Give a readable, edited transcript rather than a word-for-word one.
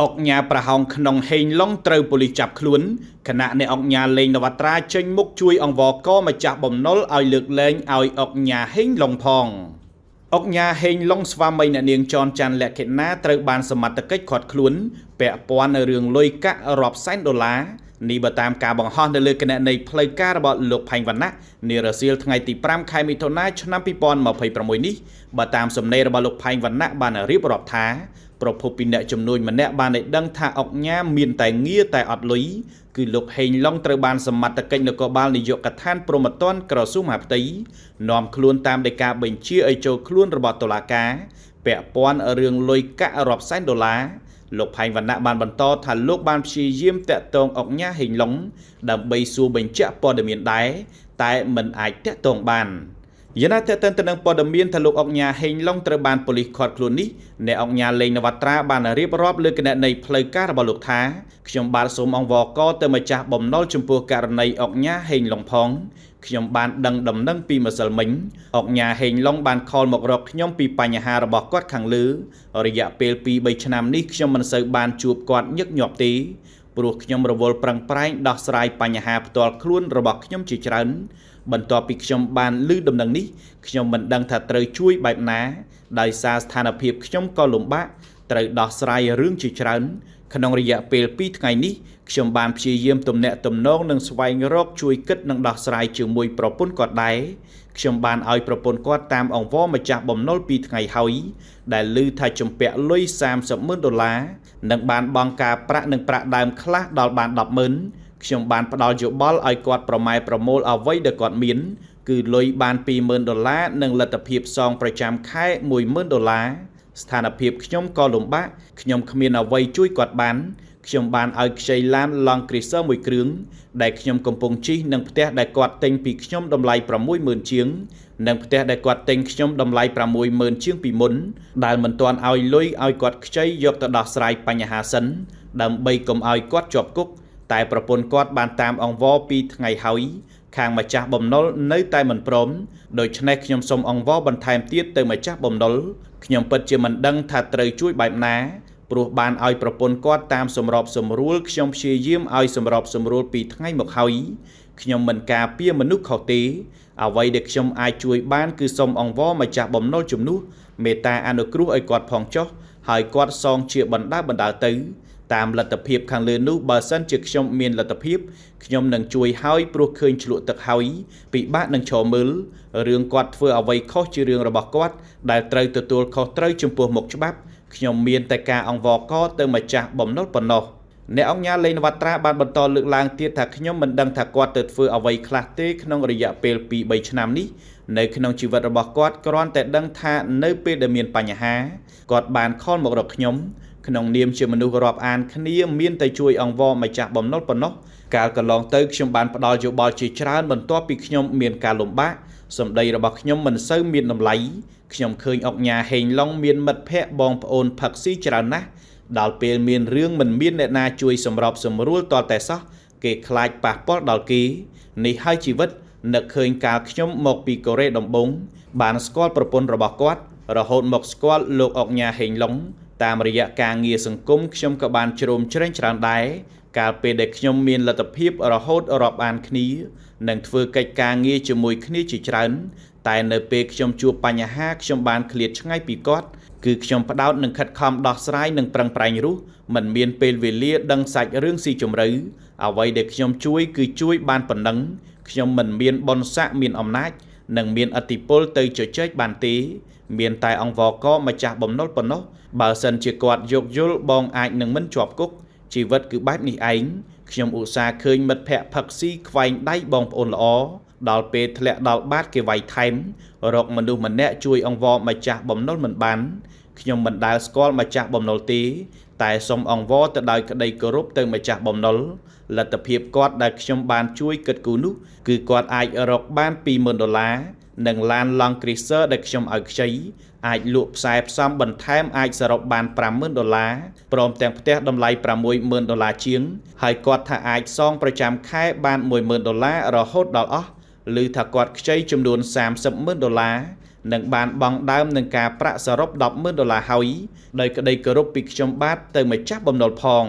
អុកញ៉ាប្រហោងក្នុងហេងឡុងត្រូវប៉ូលីសចាប់ខ្លួនខណៈអ្នកអុកញ៉ាលេងនវត្រាចេញមុខជួយអង្វរកម្ចាស់បំណុលឲ្យលើកលែងឲ្យអុកញ៉ាហេងឡុងផងអុកញ៉ាហេងឡុងស្វាមីអ្នកនាងចនច័ន្ទលក្ខិណាត្រូវបានសមត្ថកិច្ចឃាត់ខ្លួនពាក់ព័ន្ធនៅរឿងលុយកាក់រាប់សែនដុល្លារនេះបើតាមការបង្ហោះនៅលើគណនីផ្លូវការរបស់លោកផែងវណ្ណៈនារសៀលថ្ងៃទី5ខែមិថុនាឆ្នាំ2026នេះបើតាមសំណេររបស់លោកផែងវណ្ណៈបានរៀបរាប់ថាប្រភពពីអ្នកជំនួយម្នាក់បានឲ្យដឹងថាអុកញ៉ាមានតែងារតែអត់លុយគឺលោកហេងឡុងត្រូវបានសមត្ថកិច្ចនគរបាលនាយកដ្ឋានព្រហ្មទណ្ឌក្រសួងមហាផ្ទៃនាំខ្លួនតាមដីកាបញ្ជាឲ្យចូលខ្លួនរបស់តុលាការពាក់ព័ន្ធរឿងលុយកាក់រាប់សែនដុល្លារលោកផែងវណ្ណៈបានបន្តថាលោកបានព្យាយាមតាក់ទងអុកញ៉ាហេងឡុងដើម្បីសួរបញ្ជាក់ព័ត៌មានដែរតែមិនអាចតាក់ទងបានយ៉ាងណាតើតើទៅនឹងព័ត៌មានថាលោកអុកញ៉ាហេងឡុងត្រូវបានប៉ូលីសឃាត់ខ្លួននេះអ្នកអុកញ៉ាលេងនវត្រាបានរៀបរាប់លើគណនីផ្លូវការរបស់លោកថាខ្ញុំបាទសូមអង្វរករទៅម្ចាស់បំណុលចំពោះករណីអុកញ៉ាហេងឡុងផងខ្ញុំបានដឹងដំណឹងពីម្សិលមិញអុកញ៉ាហេងឡុងបានខលមករកខ្ញុំពីបញ្ហារបស់គាត់ខាងលើរយៈពេល 2-3 ឆ្នាំនេះខ្ញុំមិនសូវបានជួបគាត់ញឹកញាប់ទេព្រោះខ្ញុំរវល់ប្រឹងប្រែងដោះស្រាយបញ្ហាផ្ទាល់ខ្លួនរបស់ខ្ញុំជាច្រើនបន្ទាប់ពីខ្ញុំបានឮដំណឹងនេះខ្ញុំមិនដឹងថាត្រូវជួយបែបណាដោយសារស្ថានភាពខ្ញុំក៏លំបាកត្រូវដោះស្រាយរឿងជាច្រើនក្នុងរយៈពេល2ថ្ងៃនេះខ្ញុំបានព្យាយាមទំនាក់ទំនងនិងស្វែងរកជួយគិតនិងដោះស្រាយជាមួយប្រពន្ធគាត់ដែរខ្ញុំបានឲ្យប្រពន្ធគាត់តាមអង្វរម្ចាស់បំណុល2ថ្ងៃហើយដែលឮថាជំពាក់លុយ$30,000និងបានបង់ការប្រាក់និងប្រាក់ដើមខ្លះដល់បាន$10,000ខ្ញុំបានផ្ដល់យោបល់ឲ្យគាត់ប្រម៉ែប្រមូលអ្វីដែលគាត់មានគឺលុយបាន$20,000និងលទ្ធភាពសងប្រចាំខែ$10,000ស្ថានភាពខ្ញុំក៏លំបាកខ្ញុំគ្មានអ្វីជួយគាត់បានខ្ញុំបានឲ្យខ្ចីឡាន Land Cruiser មួយគ្រឿងដែលខ្ញុំកំពុងជិះនិងផ្ទះដែលគាត់ទិញពីខ្ញុំតម្លៃ$60,000ជាងនិងផ្ទះដែលគាត់ទិញខ្ញុំតម្លៃ$60,000ជាងពីមុនដែលមិនទាន់ឲ្យលុយឲ្យគាត់ខ្ចីយកទៅដោះស្រាយបញ្ហាសិនដើម្បីកុំឲ្យគាត់ជាប់គុកតែប្រពន្ធគាត់បានតាមអង្វរ2ថ្ងៃហើយខាងម្ចាស់បំណុលនៅតែមិនព្រមដូច្នេះខ្ញុំសូមអង្វរបន្ថែមទៀតទៅម្ចាស់បំណុលខ្ញុំពិតជាមិនដឹងថាត្រូវជួយបែបណាព្រោះបានឲ្យប្រពន្ធគាត់តាមសម្របសម្រួលខ្ញុំព្យាយាមឲ្យសម្របសម្រួល2ថ្ងៃមកហើយខ្ញុំមិនការពារមនុស្សខុសទេអ្វីដែលខ្ញុំអាចជួយបានគឺសូមអង្វរម្ចាស់បំណុលជំនួសមេត្តាអនុគ្រោះឲ្យគាត់ផងចុះហើយគាត់សងជាបណ្ដើទៅតាមលទ្ធភាពខាងលើនោះបើសិនជាខ្ញុំមានលទ្ធភាពខ្ញុំនឹងជួយហើយព្រោះឃើញឆ្លក់ទឹកហើយពិបាកនឹងឈរមើលរឿងគាត់ធ្វើអ្វីខុសជារឿងរបស់គាត់ដែលត្រូវទទួលខុសត្រូវចំពោះមុខច្បាប់ខ្ញុំមានតែការអង្វរករទៅម្ចាស់បំណុលប៉ុណ្ណោះអ្នកអង្គញាលេងនវត្រាបានបន្តលើកឡើងទៀតថាខ្ញុំមិនដឹងថាគាត់ទៅធ្វើអ្វីខ្លះទេក្នុងរយៈពេល 2-3 ឆ្នាំនេះនៅក្នុងជីវិតរបស់គាត់គ្រាន់តែដឹងថានៅពេលដែលមានបញ្ហាគាត់បានខលមករកខ្ញុំក្នុងនាមជាមនុស្សរាប់អានគ្នាមានតែជួយអង្វរម្ចាស់បំណុលប៉ុណ្ណោះកាលកន្លងទៅខ្ញុំបានផ្ដល់យោបល់ជាច្រើនបន្ទាប់ពីខ្ញុំមានការលំបាកសម្ដីរបស់ខ្ញុំមិនសូវមានតម្លៃខ្ញុំឃើញអុកញ៉ាហេងឡុងមានមិត្តភ័ក្តិបងប្អូនផឹកស៊ីច្រើនណាស់ដល់ពេលមានរឿងមិនមានអ្នកណាជួយសម្របសម្រួលតតែសោះគេខ្លាចប៉ះពាល់ដល់គេនេះហើយជីវិតនឹកឃើញកាលខ្ញុំមកពីកូរ៉េដំបូងបានស្គាល់ប្រពន្ធរបស់គាត់រហូតមកស្គាល់លោកអុកញ៉ាហេងឡុងតាមរយៈការងារសង្គមខ្ញុំក៏បានជ្រោមជ្រែងច្រើនដែរកាលពេលដែលខ្ញុំមានលទ្ធភាពរហូតរាប់អានគ្នានិងធ្វើកិច្ចការងារជាមួយគ្នាជាច្រើនតែនៅពេលខ្ញុំជួបបញ្ហាខ្ញុំបានឃ្លាតឆ្ងាយពីគាត់គឺខ្ញុំផ្ដោតនឹងខិតខំដោះស្រាយនិងប្រឹងប្រែងរស់មិនមានពេលវេលាដឹងសាច់រឿងស៊ីជម្រៅអ្វីដែលខ្ញុំជួយគឺជួយបានប៉ុណ្ណឹងខ្ញុំមិនមានបុណ្យស័ក្តិមានអំណាចនិងមានឥទ្ធិពលទៅជជែកបានទេមានតែអង្វរកកម្ចាស់បំណុលប៉ុណ្ណោះបើសិនជាគាត់យោគយល់បងអាចនឹងមិនជាប់គុកជីវិតគឺបែបនេះឯងខ្ញុំឧស្សាហ៍ឃើញមិត្តភ័ក្តិផឹកស៊ីខ្វែងដៃបងប្អូនល្អដល់ពេលធ្លាក់ដល់បាតគេវាយថែមរកមនុស្សម្នាក់ជួយអង្វរម្ចាស់បំណុលមិនបានខ្ញុំមិនដែលស្គាល់ម្ចាស់បំណុលទេតែសូមអង្វរទៅដោយក្តីគោរពទៅម្ចាស់បំណុលលទ្ធភាពគាត់ដែលខ្ញុំបានជួយគិតគូរនោះគឺគាត់អាចរកបាន$20,000និងឡាន Land Cruiser ដែលខ្ញុំឲ្យខ្ចីអាចលក់ផ្សាយផ្សំបន្ថែមអាចសរុបបាន$50,000ព្រមទាំងផ្ទះតម្លៃ$60,000ជាងហើយគាត់ថាអាចសងប្រចាំខែបាន$10,000រហូតដល់អស់ឬថាគាត់ខ្ចីចំនួន$30,000 នឹងបានបង់ដើមនឹងការប្រាក់សរុប $10,000 ហើយដោយក្តីគោរពពីខ្ញុំបាទទៅម្ចាស់បំណុលផង